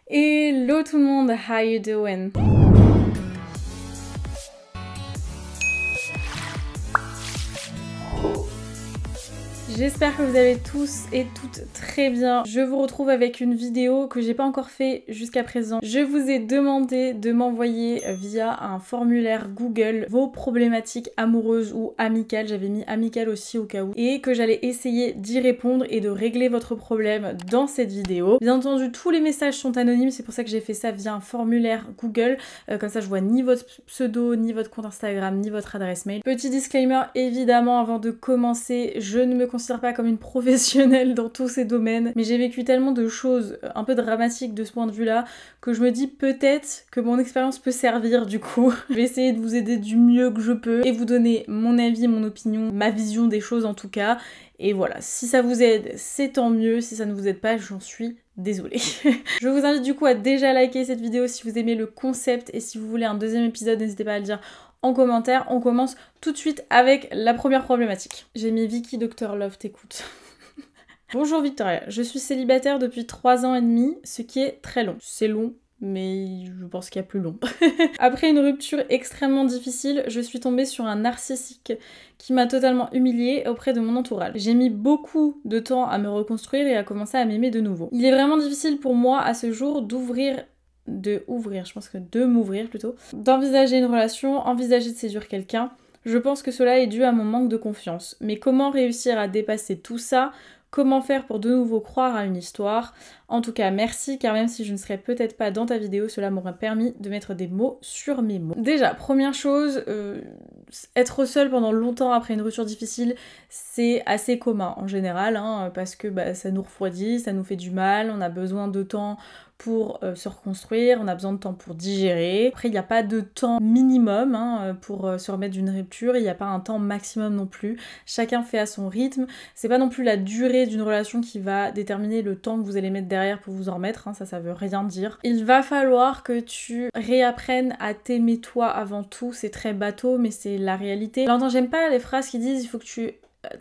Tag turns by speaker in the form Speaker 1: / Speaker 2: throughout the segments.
Speaker 1: Hello tout le monde, how you doing? J'espère que vous allez tous et toutes très bien. Je vous retrouve avec une vidéo que j'ai pas encore fait jusqu'à présent. Je vous ai demandé de m'envoyer via un formulaire Google vos problématiques amoureuses ou amicales. J'avais mis amicales aussi au cas où. Et que j'allais essayer d'y répondre et de régler votre problème dans cette vidéo. Bien entendu, tous les messages sont anonymes. C'est pour ça que j'ai fait ça via un formulaire Google. Comme ça, je vois ni votre pseudo, ni votre compte Instagram, ni votre adresse mail. Petit disclaimer, évidemment, avant de commencer, je ne me considère pas comme une professionnelle dans tous ces domaines, mais j'ai vécu tellement de choses un peu dramatiques de ce point de vue-là que je me dis peut-être que mon expérience peut servir du coup. Je vais essayer de vous aider du mieux que je peux et vous donner mon avis, mon opinion, ma vision des choses en tout cas. Et voilà, si ça vous aide, c'est tant mieux. Si ça ne vous aide pas, j'en suis désolée. Je vous invite du coup à déjà liker cette vidéo si vous aimez le concept et si vous voulez un deuxième épisode, n'hésitez pas à le dire en commentaire. On commence tout de suite avec la première problématique. J'ai mis Vicky Dr Love t'écoute. Bonjour Victoria, je suis célibataire depuis 3 ans et demi, ce qui est très long. C'est long, mais je pense qu'il y a plus long. Après une rupture extrêmement difficile, je suis tombée sur un narcissique qui m'a totalement humiliée auprès de mon entourage. J'ai mis beaucoup de temps à me reconstruire et à commencer à m'aimer de nouveau. Il est vraiment difficile pour moi à ce jour d'envisager une relation, envisager de séduire quelqu'un. Je pense que cela est dû à mon manque de confiance. Mais comment réussir à dépasser tout ça ? Comment faire pour de nouveau croire à une histoire? En tout cas, merci, car même si je ne serais peut-être pas dans ta vidéo, cela m'aurait permis de mettre des mots sur mes mots. Déjà, première chose, être seul pendant longtemps après une rupture difficile, c'est assez commun en général, hein, parce que ça nous refroidit, ça nous fait du mal, on a besoin de temps pour se reconstruire, on a besoin de temps pour digérer. Après, il n'y a pas de temps minimum pour se remettre d'une rupture, il n'y a pas un temps maximum non plus. Chacun fait à son rythme. C'est pas non plus la durée d'une relation qui va déterminer le temps que vous allez mettre derrière pour vous en remettre, ça veut rien dire. Il va falloir que tu réapprennes à t'aimer toi avant tout, c'est très bateau, mais c'est la réalité. Alors non, j'aime pas les phrases qui disent il faut que tu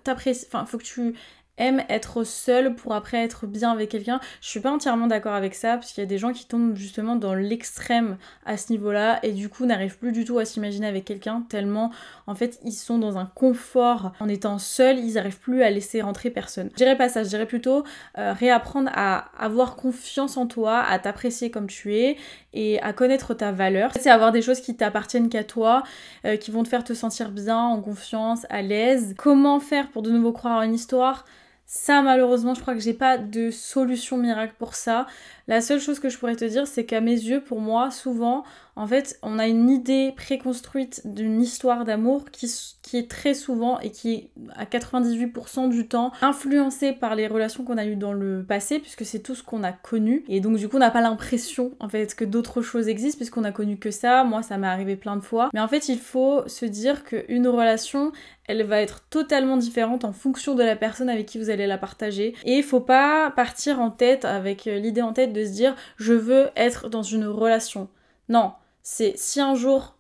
Speaker 1: t'apprécies, faut que tu aime être seule pour après être bien avec quelqu'un. Je suis pas entièrement d'accord avec ça parce qu'il y a des gens qui tombent justement dans l'extrême à ce niveau-là et du coup n'arrivent plus du tout à s'imaginer avec quelqu'un tellement en fait ils sont dans un confort en étant seuls, ils n'arrivent plus à laisser rentrer personne. Je dirais pas ça, je dirais plutôt réapprendre à avoir confiance en toi, à t'apprécier comme tu es et à connaître ta valeur. C'est avoir des choses qui t'appartiennent qu'à toi, qui vont te faire te sentir bien, en confiance, à l'aise. Comment faire pour de nouveau croire à une histoire ? Ça, malheureusement, je crois que j'ai pas de solution miracle pour ça. La seule chose que je pourrais te dire, c'est qu'à mes yeux, pour moi, souvent, en fait, on a une idée préconstruite d'une histoire d'amour qui est très souvent et qui est à 98% du temps influencée par les relations qu'on a eues dans le passé, puisque c'est tout ce qu'on a connu. Et donc, du coup, on n'a pas l'impression, en fait, que d'autres choses existent, puisqu'on a connu que ça. Moi, ça m'est arrivé plein de fois. Mais en fait, il faut se dire qu'une relation, elle va être totalement différente en fonction de la personne avec qui vous allez la partager. Et il faut pas partir en tête avec l'idée en tête de se dire je veux être dans une relation. Non, c'est si un jour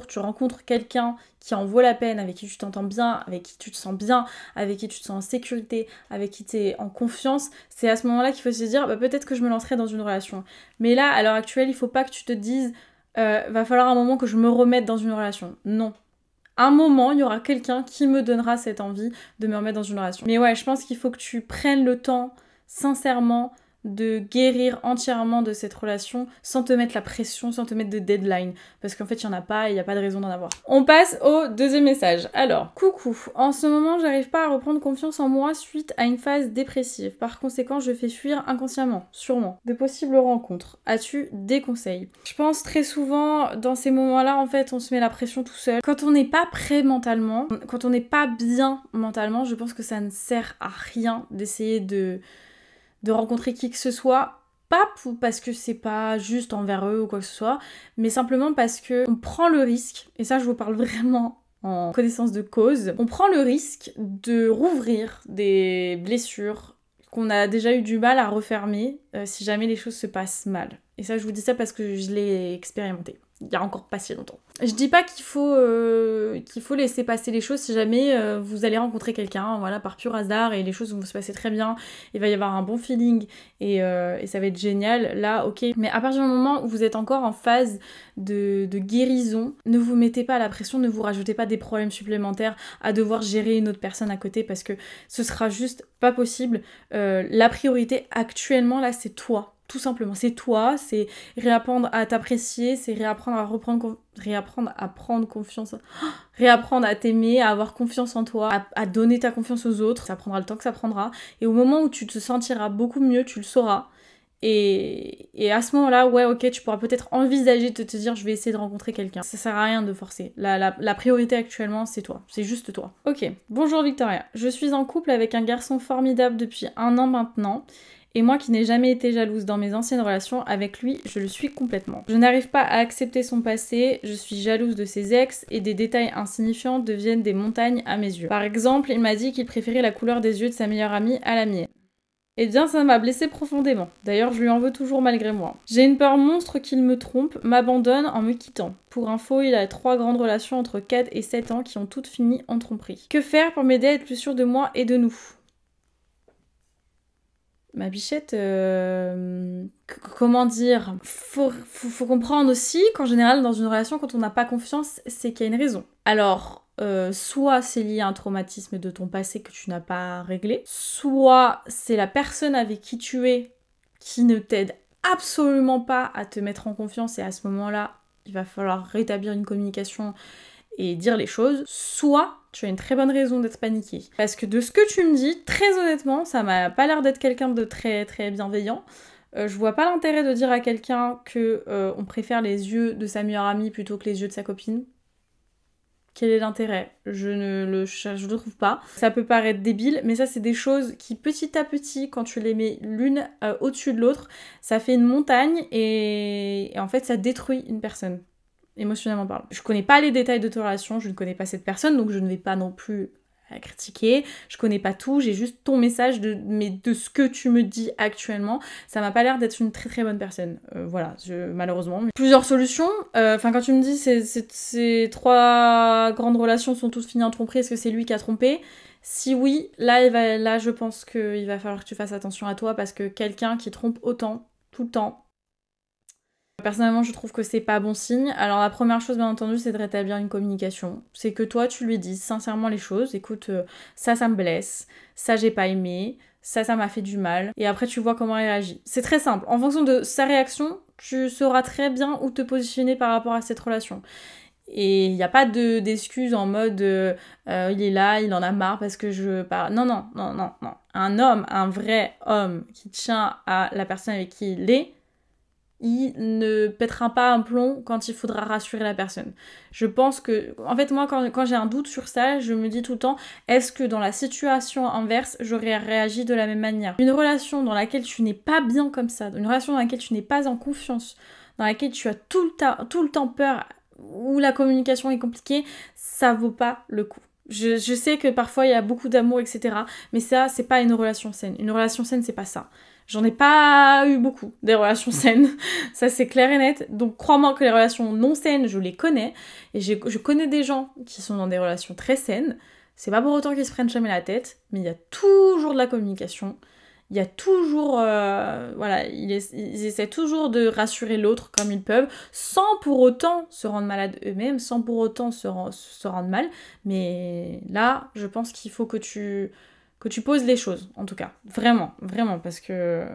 Speaker 1: tu rencontres quelqu'un qui en vaut la peine, avec qui tu t'entends bien, avec qui tu te sens bien, avec qui tu te sens en sécurité, avec qui tu es en confiance, c'est à ce moment-là qu'il faut se dire peut-être que je me lancerai dans une relation. Mais là, à l'heure actuelle, il faut pas que tu te dises va falloir un moment que je me remette dans une relation. Non. Un moment, il y aura quelqu'un qui me donnera cette envie de me remettre dans une relation. Mais ouais, je pense qu'il faut que tu prennes le temps, sincèrement, de guérir entièrement de cette relation sans te mettre la pression, sans te mettre de deadline. Parce qu'en fait, il n'y en a pas et il n'y a pas de raison d'en avoir. On passe au deuxième message. Alors, coucou. En ce moment, j'arrive pas à reprendre confiance en moi suite à une phase dépressive. Par conséquent, je fais fuir inconsciemment, sûrement, de possibles rencontres. As-tu des conseils? Je pense très souvent, dans ces moments-là, en fait, on se met la pression tout seul. Quand on n'est pas prêt mentalement, quand on n'est pas bien mentalement, je pense que ça ne sert à rien d'essayer de rencontrer qui que ce soit, pas parce que c'est pas juste envers eux ou quoi que ce soit, mais simplement parce que on prend le risque, et ça je vous parle vraiment en connaissance de cause, on prend le risque de rouvrir des blessures qu'on a déjà eu du mal à refermer si jamais les choses se passent mal. Et ça je vous dis ça parce que je l'ai expérimenté. il y a encore pas si longtemps. Je dis pas qu'il faut laisser passer les choses si jamais vous allez rencontrer quelqu'un, voilà, par pur hasard, et les choses vont se passer très bien, il va y avoir un bon feeling, et ça va être génial, là, ok. Mais à partir du moment où vous êtes encore en phase de guérison, ne vous mettez pas à la pression, ne vous rajoutez pas des problèmes supplémentaires à devoir gérer une autre personne à côté, parce que ce sera juste pas possible. La priorité actuellement, là, c'est toi. Tout simplement, c'est toi, c'est réapprendre à t'apprécier, c'est réapprendre à prendre confiance, réapprendre à t'aimer, à avoir confiance en toi, à donner ta confiance aux autres. Ça prendra le temps que ça prendra. Et au moment où tu te sentiras beaucoup mieux, tu le sauras. Et à ce moment-là, ouais, ok, tu pourras peut-être envisager de te dire je vais essayer de rencontrer quelqu'un. Ça sert à rien de forcer. La priorité actuellement, c'est toi. C'est juste toi. Ok, bonjour Victoria. Je suis en couple avec un garçon formidable depuis 1 an maintenant. Et moi qui n'ai jamais été jalouse dans mes anciennes relations, avec lui, je le suis complètement. Je n'arrive pas à accepter son passé, je suis jalouse de ses ex et des détails insignifiants deviennent des montagnes à mes yeux. Par exemple, il m'a dit qu'il préférait la couleur des yeux de sa meilleure amie à la mienne. Eh bien, ça m'a blessée profondément. D'ailleurs, je lui en veux toujours malgré moi. J'ai une peur monstre qu'il me trompe, m'abandonne en me quittant. Pour info, il a 3 grandes relations entre 4 et 7 ans qui ont toutes fini en tromperie. Que faire pour m'aider à être plus sûre de moi et de nous ? Ma bichette, comment dire, faut comprendre aussi qu'en général dans une relation quand on n'a pas confiance c'est qu'il y a une raison. Alors soit c'est lié à un traumatisme de ton passé que tu n'as pas réglé, soit c'est la personne avec qui tu es qui ne t'aide absolument pas à te mettre en confiance et à ce moment-là il va falloir rétablir une communication et dire les choses, soit tu as une très bonne raison d'être paniquée. Parce que de ce que tu me dis, très honnêtement, ça m'a pas l'air d'être quelqu'un de très très bienveillant. Je vois pas l'intérêt de dire à quelqu'un que on préfère les yeux de sa meilleure amie plutôt que les yeux de sa copine. Quel est l'intérêt ? Je le trouve pas. Ça peut paraître débile, mais ça c'est des choses qui petit à petit, quand tu les mets l'une au-dessus de l'autre, ça fait une montagne et en fait ça détruit une personne. Émotionnellement parlant. Je connais pas les détails de ta relation, je ne connais pas cette personne, donc je ne vais pas non plus la critiquer. Je connais pas tout, j'ai juste ton message mais de ce que tu me dis actuellement, ça m'a pas l'air d'être une très très bonne personne. Voilà, malheureusement. Plusieurs solutions. Quand tu me dis ces 3 grandes relations sont toutes finies en tromperie, est-ce que c'est lui qui a trompé ? Si oui, là je pense qu'il va falloir que tu fasses attention à toi parce que quelqu'un qui trompe autant, tout le temps, personnellement, je trouve que c'est pas bon signe. Alors la première chose, bien entendu, c'est de rétablir une communication. C'est que toi, tu lui dises sincèrement les choses. Écoute, ça me blesse. Ça, j'ai pas aimé. Ça m'a fait du mal. Et après, tu vois comment il réagit. C'est très simple. En fonction de sa réaction, tu sauras très bien où te positionner par rapport à cette relation. Et il n'y a pas d'excuses en mode il est là, il en a marre parce que je parle. Non. Un homme, un vrai homme qui tient à la personne avec qui il est, il ne pètera pas un plomb quand il faudra rassurer la personne. Je pense que, en fait, moi, quand j'ai un doute sur ça, je me dis tout le temps, est-ce que dans la situation inverse, j'aurais réagi de la même manière ? Une relation dans laquelle tu n'es pas bien comme ça, une relation dans laquelle tu n'es pas en confiance, dans laquelle tu as tout le temps peur, où la communication est compliquée, ça vaut pas le coup. Je sais que parfois il y a beaucoup d'amour, etc. Mais ça, c'est pas une relation saine. Une relation saine, c'est pas ça. J'en ai pas eu beaucoup, des relations saines. Ça, c'est clair et net. Donc, crois-moi que les relations non saines, je les connais. Et je connais des gens qui sont dans des relations très saines. C'est pas pour autant qu'ils se prennent jamais la tête. Mais il y a toujours de la communication. Il y a toujours... ils essaient toujours de rassurer l'autre comme ils peuvent, sans pour autant se rendre malades eux-mêmes, sans pour autant se rendre mal. Mais là, je pense qu'il faut que tu poses les choses, en tout cas. Vraiment, parce que...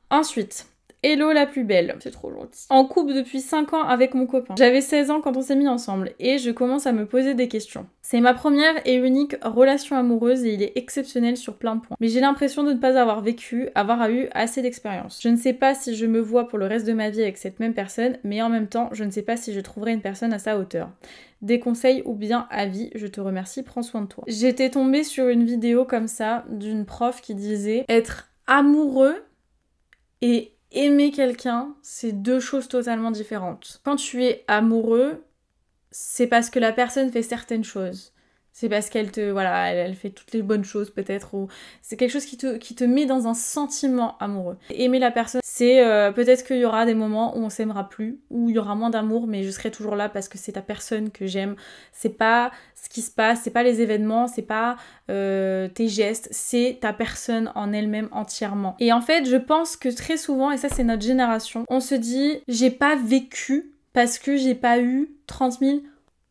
Speaker 1: Ensuite, hello la plus belle. C'est trop gentil. En couple depuis 5 ans avec mon copain. J'avais 16 ans quand on s'est mis ensemble et je commence à me poser des questions. C'est ma première et unique relation amoureuse et il est exceptionnel sur plein de points. Mais j'ai l'impression de ne pas avoir eu assez d'expérience. Je ne sais pas si je me vois pour le reste de ma vie avec cette même personne, mais en même temps, je ne sais pas si je trouverai une personne à sa hauteur. Des conseils ou bien avis, je te remercie, prends soin de toi. J'étais tombée sur une vidéo comme ça d'une prof qui disait être amoureux et aimer quelqu'un, c'est 2 choses totalement différentes. Quand tu es amoureux, c'est parce que la personne fait certaines choses. C'est parce qu'elle te, voilà, elle fait toutes les bonnes choses peut-être, ou c'est quelque chose qui te met dans un sentiment amoureux. Aimer la personne, c'est peut-être qu'il y aura des moments où on s'aimera plus, où il y aura moins d'amour, mais je serai toujours là parce que c'est ta personne que j'aime. C'est pas ce qui se passe, c'est pas les événements, c'est pas tes gestes, c'est ta personne en elle-même entièrement. Et en fait, je pense que très souvent, et ça c'est notre génération, on se dit j'ai pas vécu parce que j'ai pas eu 30 000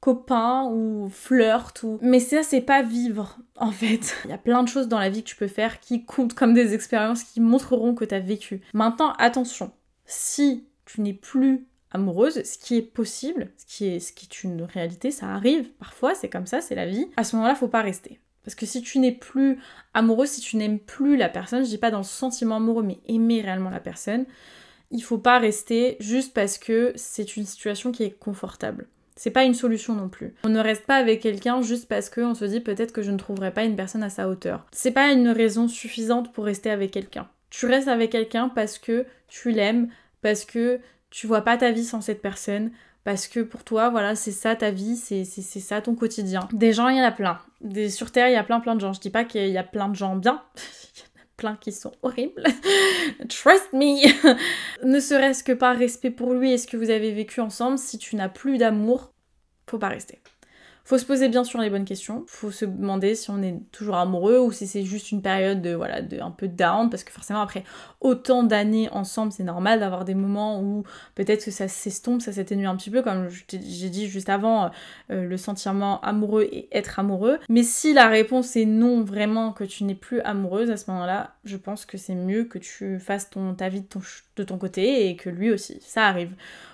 Speaker 1: copains ou flirt ou... Mais ça, c'est pas vivre, en fait. Il y a plein de choses dans la vie que tu peux faire qui comptent comme des expériences qui montreront que t'as vécu. Maintenant, attention, si tu n'es plus amoureuse, ce qui est possible, ce qui est une réalité, ça arrive, parfois, c'est comme ça, c'est la vie, à ce moment-là, faut pas rester. Parce que si tu n'es plus amoureuse, si tu n'aimes plus la personne, je dis pas dans le sentiment amoureux, mais aimer réellement la personne, il faut pas rester juste parce que c'est une situation qui est confortable. C'est pas une solution non plus. On ne reste pas avec quelqu'un juste parce qu'on se dit peut-être que je ne trouverai pas une personne à sa hauteur. C'est pas une raison suffisante pour rester avec quelqu'un. Tu restes avec quelqu'un parce que tu l'aimes, parce que tu vois pas ta vie sans cette personne, parce que pour toi, voilà, c'est ça ta vie, c'est ça ton quotidien. Des gens, il y en a plein. Sur Terre, il y a plein de gens. Je dis pas qu'il y a plein de gens bien. Plein qui sont horribles. Trust me. Ne serait-ce que par respect pour lui et ce que vous avez vécu ensemble, si tu n'as plus d'amour, faut pas rester. Faut se poser bien sûr les bonnes questions. Faut se demander si on est toujours amoureux ou si c'est juste une période de un peu down, parce que forcément après autant d'années ensemble, c'est normal d'avoir des moments où peut-être que ça s'estompe, ça s'atténue un petit peu, comme j'ai dit juste avant, le sentiment amoureux et être amoureux. Mais si la réponse est non, vraiment, que tu n'es plus amoureuse, à ce moment-là, je pense que c'est mieux que tu fasses ta vie de ton côté et que lui aussi. Ça arrive.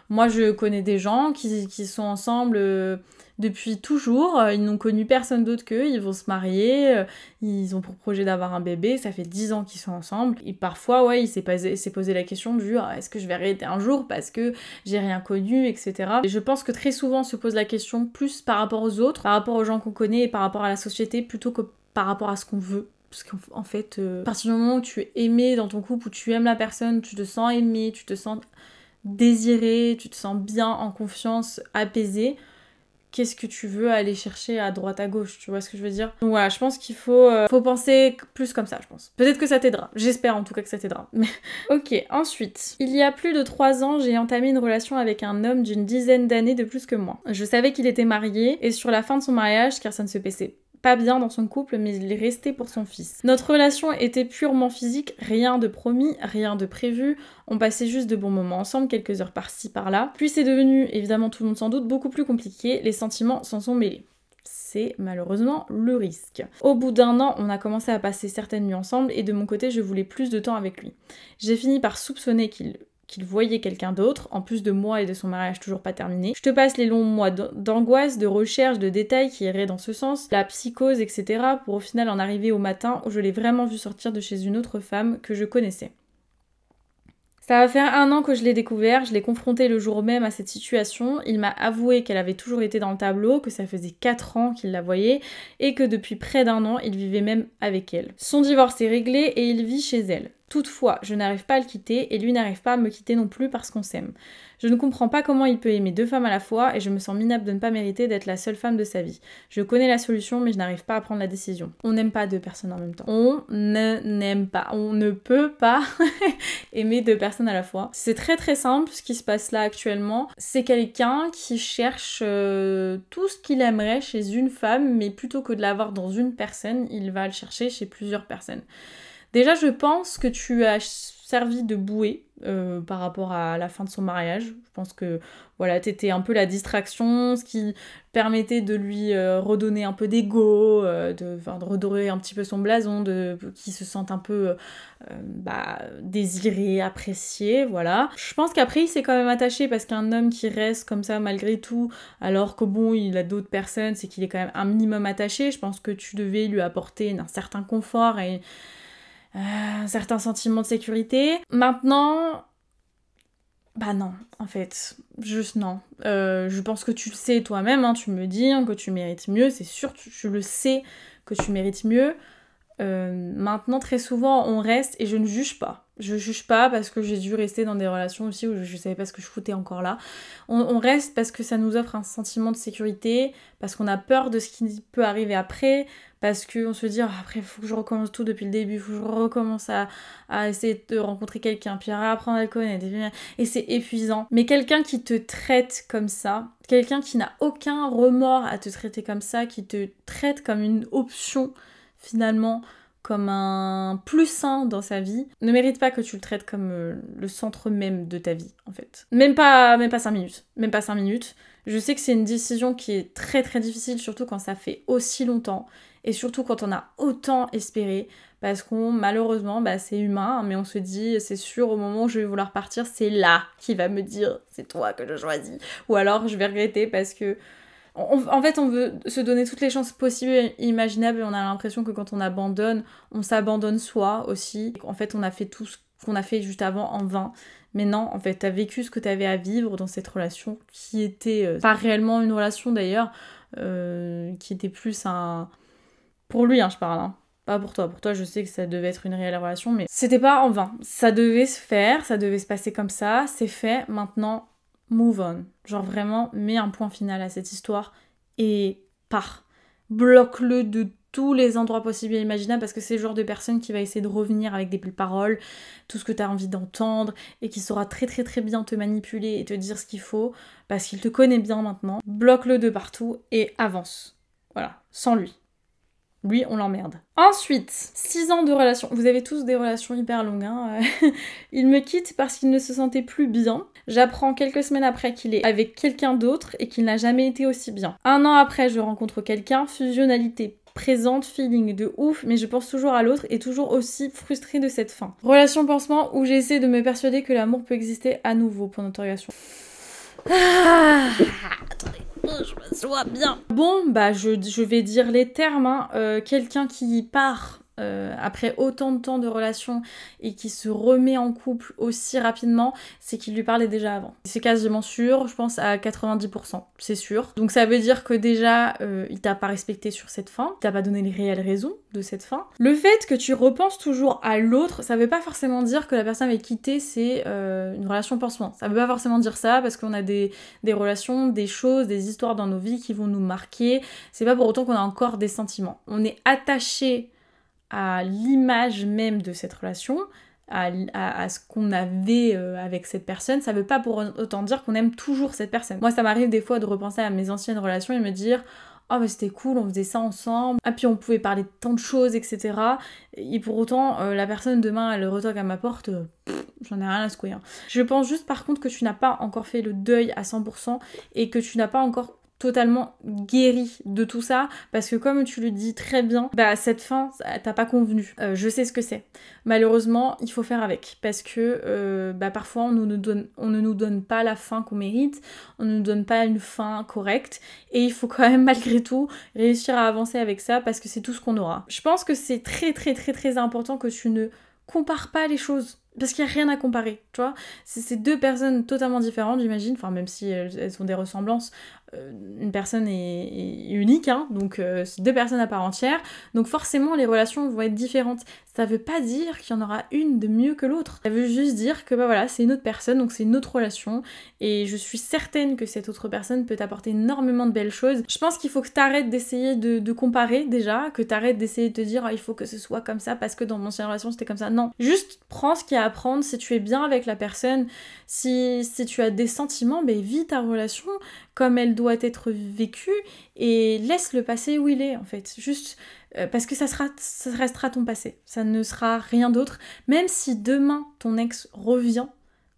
Speaker 1: Moi, je connais des gens qui sont ensemble depuis toujours, ils n'ont connu personne d'autre qu'eux, ils vont se marier, ils ont pour projet d'avoir un bébé, ça fait 10 ans qu'ils sont ensemble, et parfois, ouais, il s'est posé la question du est-ce que je vais arrêter un jour parce que j'ai rien connu, etc. Et je pense que très souvent on se pose la question plus par rapport aux autres, par rapport aux gens qu'on connaît et par rapport à la société, plutôt que par rapport à ce qu'on veut. Parce qu'en fait, à partir du moment où tu es aimé dans ton couple, où tu aimes la personne, tu te sens aimé, tu te sens désiré, tu te sens bien, en confiance, apaisé, qu'est-ce que tu veux aller chercher à droite à gauche, tu vois ce que je veux dire? Donc voilà, je pense qu'il faut penser plus comme ça, je pense. Peut-être que ça t'aidera, j'espère en tout cas que ça t'aidera. Ok, ensuite, il y a plus de 3 ans, j'ai entamé une relation avec un homme d'une dizaine d'années de plus que moi. Je savais qu'il était marié, et sur la fin de son mariage, car ça ne se passait pas bien dans son couple, mais il est resté pour son fils. Notre relation était purement physique, rien de promis, rien de prévu, on passait juste de bons moments ensemble, quelques heures par-ci par-là. Puis c'est devenu, évidemment tout le monde s'en doute, beaucoup plus compliqué, les sentiments s'en sont mêlés. C'est malheureusement le risque. Au bout d'1 an, on a commencé à passer certaines nuits ensemble, et de mon côté, je voulais plus de temps avec lui. J'ai fini par soupçonner qu'il voyait quelqu'un d'autre, en plus de moi et de son mariage toujours pas terminé. Je te passe les longs mois d'angoisse, de recherche, de détails qui iraient dans ce sens, la psychose, etc. pour au final en arriver au matin où je l'ai vraiment vu sortir de chez une autre femme que je connaissais. Ça va faire 1 an que je l'ai découvert, je l'ai confronté le jour même à cette situation, il m'a avoué qu'elle avait toujours été dans le tableau, que ça faisait 4 ans qu'il la voyait, et que depuis près d'1 an, il vivait même avec elle. Son divorce est réglé et il vit chez elle. Toutefois, je n'arrive pas à le quitter et lui n'arrive pas à me quitter non plus parce qu'on s'aime. Je ne comprends pas comment il peut aimer 2 femmes à la fois et je me sens minable de ne pas mériter d'être la seule femme de sa vie. Je connais la solution mais je n'arrive pas à prendre la décision. On n'aime pas 2 personnes en même temps. On n'aime pas. On ne peut pas aimer 2 personnes à la fois. C'est très très simple ce qui se passe là actuellement. C'est quelqu'un qui cherche tout ce qu'il aimerait chez une femme, mais plutôt que de l'avoir dans une personne, il va le chercher chez plusieurs personnes. Déjà, je pense que tu as servi de bouée par rapport à la fin de son mariage. Je pense que voilà, t'étais un peu la distraction, ce qui permettait de lui redonner un peu d'ego, de redorer un petit peu son blason, qu'il se sente un peu désiré, apprécié, voilà. Je pense qu'après il s'est quand même attaché parce qu'un homme qui reste comme ça malgré tout, alors que bon, il a d'autres personnes, c'est qu'il est quand même un minimum attaché. Je pense que tu devais lui apporter un certain confort et un certain sentiment de sécurité. Maintenant, bah non, en fait, juste non. Je pense que tu le sais toi-même, hein, tu me dis que tu mérites mieux, c'est sûr, tu le sais que tu mérites mieux. Maintenant, très souvent, on reste, et je ne juge pas. Je juge pas parce que j'ai dû rester dans des relations aussi où je savais pas ce que je foutais encore là. On reste parce que ça nous offre un sentiment de sécurité, parce qu'on a peur de ce qui peut arriver après, parce qu'on se dit après il faut que je recommence tout depuis le début, il faut que je recommence à essayer de rencontrer quelqu'un, puis à apprendre à le connaître, et c'est épuisant. Mais quelqu'un qui te traite comme ça, quelqu'un qui n'a aucun remords à te traiter comme ça, qui te traite comme une option finalement, comme un plus un dans sa vie, ne mérite pas que tu le traites comme le centre même de ta vie, en fait. Même pas 5 minutes. Même pas 5 minutes. Je sais que c'est une décision qui est très très difficile, surtout quand ça fait aussi longtemps, et surtout quand on a autant espéré, parce qu'on, malheureusement, c'est humain, mais on se dit, c'est sûr, au moment où je vais vouloir partir, c'est là qu'il va me dire, c'est toi que je choisis. Ou alors, je vais regretter parce que en fait, on veut se donner toutes les chances possibles et imaginables et on a l'impression que quand on abandonne, on s'abandonne soi aussi. En fait, on a fait tout ce qu'on a fait juste avant en vain. Mais non, en fait, t'as vécu ce que t'avais à vivre dans cette relation qui était pas réellement une relation d'ailleurs, qui était plus un... Pour lui, je parle, hein. Pas pour toi. Pour toi, je sais que ça devait être une réelle relation, mais c'était pas en vain. Ça devait se faire, ça devait se passer comme ça, c'est fait, maintenant... Move on. Genre vraiment, mets un point final à cette histoire et pars. Bloque-le de tous les endroits possibles et imaginables parce que c'est le genre de personne qui va essayer de revenir avec des belles paroles, tout ce que tu as envie d'entendre et qui saura très très très bien te manipuler et te dire ce qu'il faut parce qu'il te connaît bien maintenant. Bloque-le de partout et avance. Voilà, sans lui. Lui, on l'emmerde. Ensuite, 6 ans de relation. Vous avez tous des relations hyper longues, hein. Il me quitte parce qu'il ne se sentait plus bien. J'apprends quelques semaines après qu'il est avec quelqu'un d'autre et qu'il n'a jamais été aussi bien. 1 an après, je rencontre quelqu'un, fusionnalité présente, feeling de ouf, mais je pense toujours à l'autre et toujours aussi frustrée de cette fin. Relation pansement où j'essaie de me persuader que l'amour peut exister à nouveau, pour d'interrogation. Attendez, je me sois bien. Bon, je vais dire les termes, hein. Quelqu'un qui part après autant de temps de relation et qui se remet en couple aussi rapidement, c'est qu'il lui parlait déjà avant. C'est quasiment sûr, je pense à 90%, c'est sûr. Donc ça veut dire que déjà, il t'a pas respecté sur cette fin, il t'a pas donné les réelles raisons de cette fin. Le fait que tu repenses toujours à l'autre, ça veut pas forcément dire que la personne avec qui t'es, c'est une relation pansement. Ça veut pas forcément dire ça, parce qu'on a des relations, des choses, des histoires dans nos vies qui vont nous marquer. C'est pas pour autant qu'on a encore des sentiments. On est attaché à l'image même de cette relation, à ce qu'on avait avec cette personne. Ça veut pas pour autant dire qu'on aime toujours cette personne. Moi, ça m'arrive des fois de repenser à mes anciennes relations et me dire « Oh, mais c'était cool, on faisait ça ensemble. Ah, puis on pouvait parler de tant de choses, etc. » Et pour autant, la personne, demain, elle retoque à ma porte... j'en ai rien à secouer. Je pense juste, par contre, que tu n'as pas encore fait le deuil à 100% et que tu n'as pas encore totalement guéri de tout ça, parce que comme tu le dis très bien, cette fin, t'as pas convenu. Je sais ce que c'est. Malheureusement, il faut faire avec, parce que parfois on ne nous donne pas la fin qu'on mérite, on ne nous donne pas une fin correcte, et il faut quand même malgré tout réussir à avancer avec ça, parce que c'est tout ce qu'on aura. Je pense que c'est très très très très important que tu ne compares pas les choses. Parce qu'il n'y a rien à comparer, tu vois. C'est deux personnes totalement différentes, j'imagine. Enfin, même si elles ont des ressemblances, une personne est unique, hein. Donc c'est deux personnes à part entière. Donc forcément, les relations vont être différentes. Ça veut pas dire qu'il y en aura une de mieux que l'autre. Ça veut juste dire que voilà, c'est une autre personne, donc c'est une autre relation. Et je suis certaine que cette autre personne peut t'apporter énormément de belles choses. Je pense qu'il faut que t'arrêtes d'essayer de comparer déjà, que t'arrêtes d'essayer de te dire il faut que ce soit comme ça parce que dans mon ancienne relation c'était comme ça. Non, juste prends ce qu'il y a à prendre. Si tu es bien avec la personne, si tu as des sentiments, vis ta relation comme elle doit être vécue et laisse le passé où il est en fait. Juste parce que ça restera ton passé. Ça ne sera rien d'autre. Même si demain ton ex revient,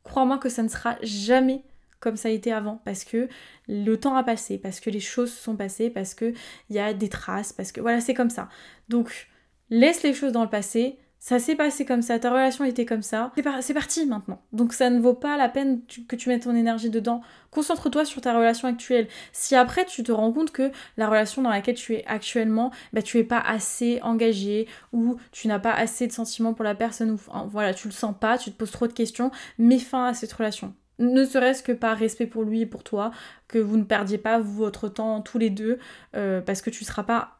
Speaker 1: crois-moi que ça ne sera jamais comme ça a été avant, parce que le temps a passé, parce que les choses sont passées, parce que il y a des traces, parce que voilà, c'est comme ça. Donc laisse les choses dans le passé. Ça s'est passé comme ça, ta relation était comme ça, c'est parti maintenant. Donc ça ne vaut pas la peine que tu mettes ton énergie dedans. Concentre-toi sur ta relation actuelle. Si après tu te rends compte que la relation dans laquelle tu es actuellement, tu es pas assez engagé ou tu n'as pas assez de sentiments pour la personne, ou voilà, tu le sens pas, tu te poses trop de questions, mets fin à cette relation. Ne serait-ce que par respect pour lui et pour toi, que vous ne perdiez pas votre temps tous les deux, parce que tu seras pas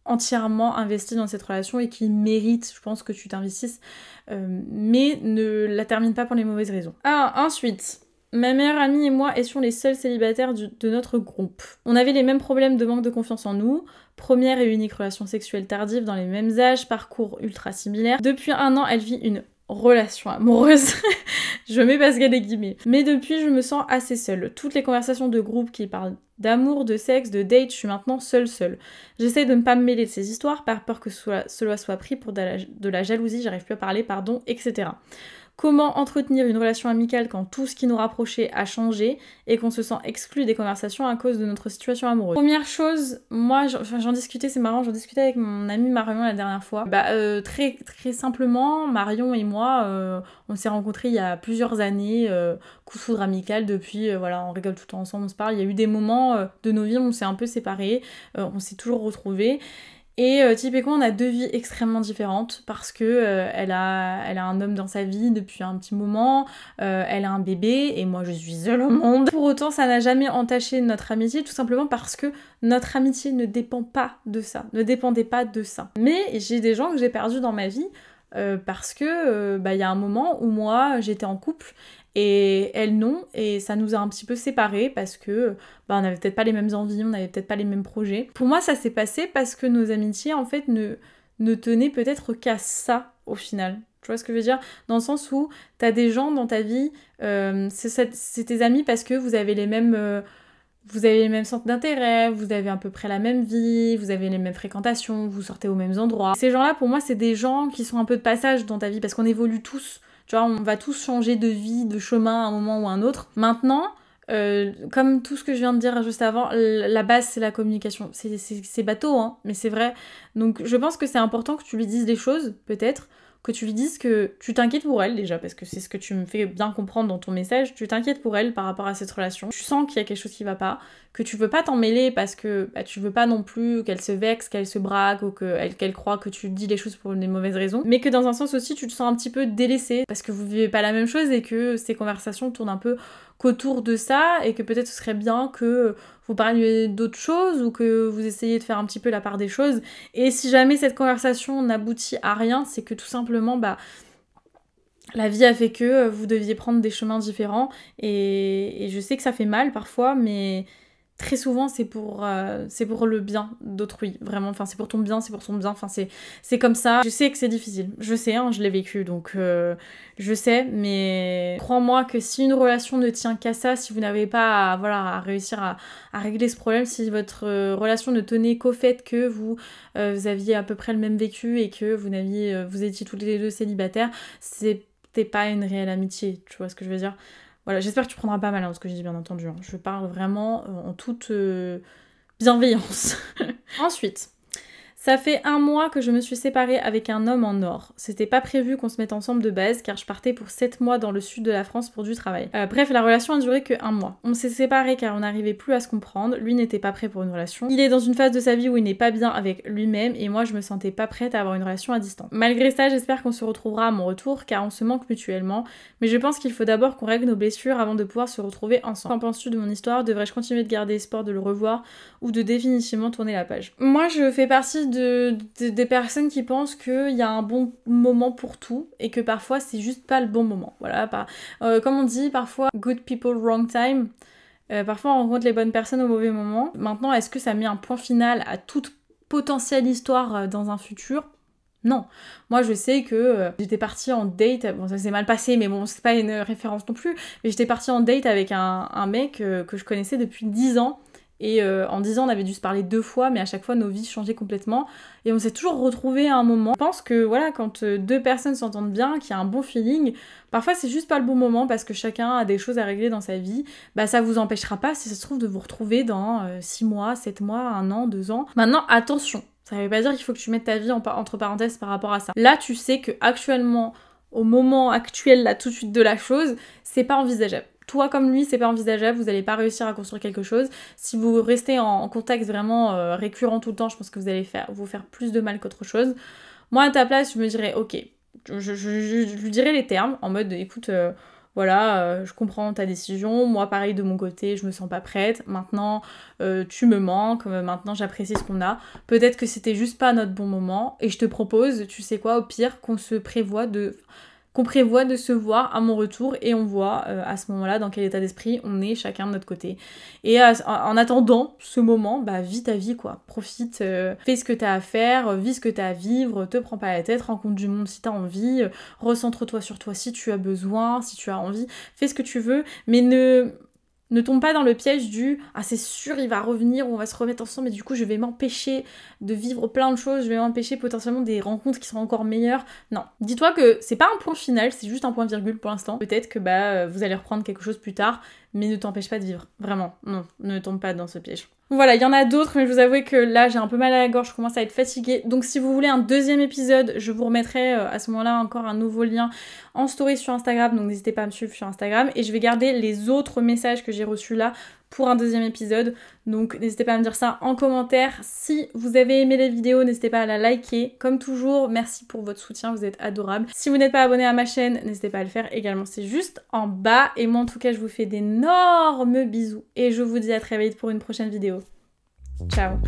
Speaker 1: entièrement investi dans cette relation et qui mérite, je pense, que tu t'investisses, mais ne la termine pas pour les mauvaises raisons. Ensuite, ma meilleure amie et moi étions les seuls célibataires de notre groupe. On avait les mêmes problèmes de manque de confiance en nous, première et unique relation sexuelle tardive dans les mêmes âges, parcours ultra similaires. Depuis 1 an, elle vit une relation amoureuse, je mets parce qu'il y a des guillemets. Mais depuis, je me sens assez seule. Toutes les conversations de groupe qui parlent d'amour, de sexe, de date, je suis maintenant seule. J'essaie de ne pas me mêler de ces histoires par peur que cela soit pris pour de la jalousie, j'arrive plus à parler, pardon, etc. Comment entretenir une relation amicale quand tout ce qui nous rapprochait a changé et qu'on se sent exclu des conversations à cause de notre situation amoureuse? Première chose, moi j'en discutais, c'est marrant, j'en discutais avec mon amie Marion la dernière fois. Très, très simplement, Marion et moi, on s'est rencontrés il y a plusieurs années, coup de foudre amical, depuis, voilà, on rigole tout le temps ensemble, on se parle. Il y a eu des moments de nos vies où on s'est un peu séparés, on s'est toujours retrouvés. Et typiquement, on a 2 vies extrêmement différentes parce que elle a un homme dans sa vie depuis un petit moment, elle a un bébé et moi je suis seule au monde. Pour autant, ça n'a jamais entaché notre amitié, tout simplement parce que notre amitié ne dépend pas de ça, ne dépendait pas de ça. Mais j'ai des gens que j'ai perdus dans ma vie parce que il y a un moment où moi j'étais en couple et elle non, et ça nous a un petit peu séparés parce que on n'avait peut-être pas les mêmes envies, on n'avait peut-être pas les mêmes projets. Pour moi, ça s'est passé parce que nos amitiés, en fait, ne tenaient peut-être qu'à ça, au final. Tu vois ce que je veux dire? Dans le sens où t'as des gens dans ta vie, c'est tes amis parce que vous avez les mêmes centres d'intérêt, vous avez à peu près la même vie, vous avez les mêmes fréquentations, vous sortez aux mêmes endroits. Ces gens-là, pour moi, c'est des gens qui sont un peu de passage dans ta vie parce qu'on évolue tous. Tu vois, on va tous changer de vie, de chemin à un moment ou à un autre. Maintenant, comme tout ce que je viens de dire juste avant, la base c'est la communication. C'est bateau, hein, mais c'est vrai. Donc je pense que c'est important que tu lui dises les choses, peut-être, que tu lui dises que tu t'inquiètes pour elle déjà, parce que c'est ce que tu me fais bien comprendre dans ton message, tu t'inquiètes pour elle par rapport à cette relation. Tu sens qu'il y a quelque chose qui va pas, que tu veux pas t'en mêler parce que tu veux pas non plus qu'elle se vexe, qu'elle se braque ou qu'elle croit que tu dis les choses pour des mauvaises raisons, mais que dans un sens aussi tu te sens un petit peu délaissé parce que vous vivez pas la même chose et que ces conversations tournent un peu qu'autour de ça et que peut-être ce serait bien que vous parliez d'autres choses ou que vous essayiez de faire un petit peu la part des choses. Et si jamais cette conversation n'aboutit à rien, c'est que tout simplement, la vie a fait que vous deviez prendre des chemins différents. Et je sais que ça fait mal parfois, mais très souvent c'est pour le bien d'autrui, vraiment, enfin c'est pour ton bien, c'est pour son bien, enfin c'est comme ça. Je sais que c'est difficile, je sais, hein, je l'ai vécu, donc je sais, mais crois-moi que si une relation ne tient qu'à ça, si vous n'avez pas à réussir à régler ce problème, si votre relation ne tenait qu'au fait que vous aviez à peu près le même vécu et que vous étiez tous les deux célibataires, c'était pas une réelle amitié, tu vois ce que je veux dire? Voilà, j'espère que tu prendras pas mal ce que je dis, bien entendu. Hein. Je parle vraiment en toute bienveillance. Ensuite, ça fait 1 mois que je me suis séparée avec un homme en or. C'était pas prévu qu'on se mette ensemble de base car je partais pour 7 mois dans le sud de la France pour du travail. Bref, la relation a duré que 1 mois. On s'est séparés car on n'arrivait plus à se comprendre. Lui n'était pas prêt pour une relation. Il est dans une phase de sa vie où il n'est pas bien avec lui-même et moi je me sentais pas prête à avoir une relation à distance. Malgré ça, j'espère qu'on se retrouvera à mon retour car on se manque mutuellement. Mais je pense qu'il faut d'abord qu'on règle nos blessures avant de pouvoir se retrouver ensemble. Qu'en penses-tu de mon histoire? Devrais-je continuer de garder espoir de le revoir ou de définitivement tourner la page? Moi, je fais partie des personnes qui pensent qu'il y a un bon moment pour tout et que parfois c'est juste pas le bon moment. Voilà, comme on dit parfois, good people, wrong time. Parfois on rencontre les bonnes personnes au mauvais moment. Maintenant, est-ce que ça met un point final à toute potentielle histoire dans un futur? Non. Moi, je sais que j'étais partie en date, bon ça s'est mal passé, mais bon c'est pas une référence non plus, mais j'étais partie en date avec un mec que je connaissais depuis 10 ans. Et en 10 ans, on avait dû se parler 2 fois, mais à chaque fois, nos vies changeaient complètement. Et on s'est toujours retrouvés à un moment. Je pense que, voilà, quand 2 personnes s'entendent bien, qu'il y a un bon feeling, parfois, c'est juste pas le bon moment parce que chacun a des choses à régler dans sa vie. Ça vous empêchera pas, si ça se trouve, de vous retrouver dans 6 mois, 7 mois, 1 an, 2 ans. Maintenant, attention, ça veut pas dire qu'il faut que tu mettes ta vie entre parenthèses par rapport à ça. Là, tu sais que actuellement, au moment actuel, là, tout de suite de la chose, c'est pas envisageable. Toi comme lui, c'est pas envisageable, vous allez pas réussir à construire quelque chose. Si vous restez en contact vraiment récurrent tout le temps, je pense que vous allez vous faire plus de mal qu'autre chose. Moi, à ta place, je me dirais, ok, je lui dirais les termes, en mode, écoute, voilà, je comprends ta décision, moi pareil de mon côté, je me sens pas prête, maintenant tu me manques, maintenant j'apprécie ce qu'on a, peut-être que c'était juste pas notre bon moment, et je te propose, tu sais quoi, au pire, qu'on prévoit de se voir à mon retour et on voit à ce moment-là dans quel état d'esprit on est chacun de notre côté. Et en attendant ce moment, bah vis ta vie quoi, profite, fais ce que t'as à faire, vis ce que t'as à vivre, te prends pas la tête, rencontre du monde si t'as envie, recentre-toi sur toi si tu as besoin, si tu as envie, fais ce que tu veux, mais ne tombe pas dans le piège du « Ah c'est sûr il va revenir, on va se remettre ensemble et du coup je vais m'empêcher de vivre plein de choses, je vais m'empêcher potentiellement des rencontres qui seront encore meilleures. » Non, dis-toi que c'est pas un point final, c'est juste un point virgule pour l'instant. Peut-être que vous allez reprendre quelque chose plus tard, mais ne t'empêche pas de vivre. Vraiment, non, ne tombe pas dans ce piège. Voilà, il y en a d'autres, mais je vous avoue que là, j'ai un peu mal à la gorge, je commence à être fatiguée. Donc si vous voulez un deuxième épisode, je vous remettrai à ce moment-là encore un nouveau lien en story sur Instagram, donc n'hésitez pas à me suivre sur Instagram. Et je vais garder les autres messages que j'ai reçus là pour un deuxième épisode. Donc n'hésitez pas à me dire ça en commentaire. Si vous avez aimé les vidéos, n'hésitez pas à la liker. Comme toujours, merci pour votre soutien, vous êtes adorables. Si vous n'êtes pas abonné à ma chaîne, n'hésitez pas à le faire également, c'est juste en bas. Et moi en tout cas, je vous fais d'énormes bisous. Et je vous dis à très vite pour une prochaine vidéo. Ciao.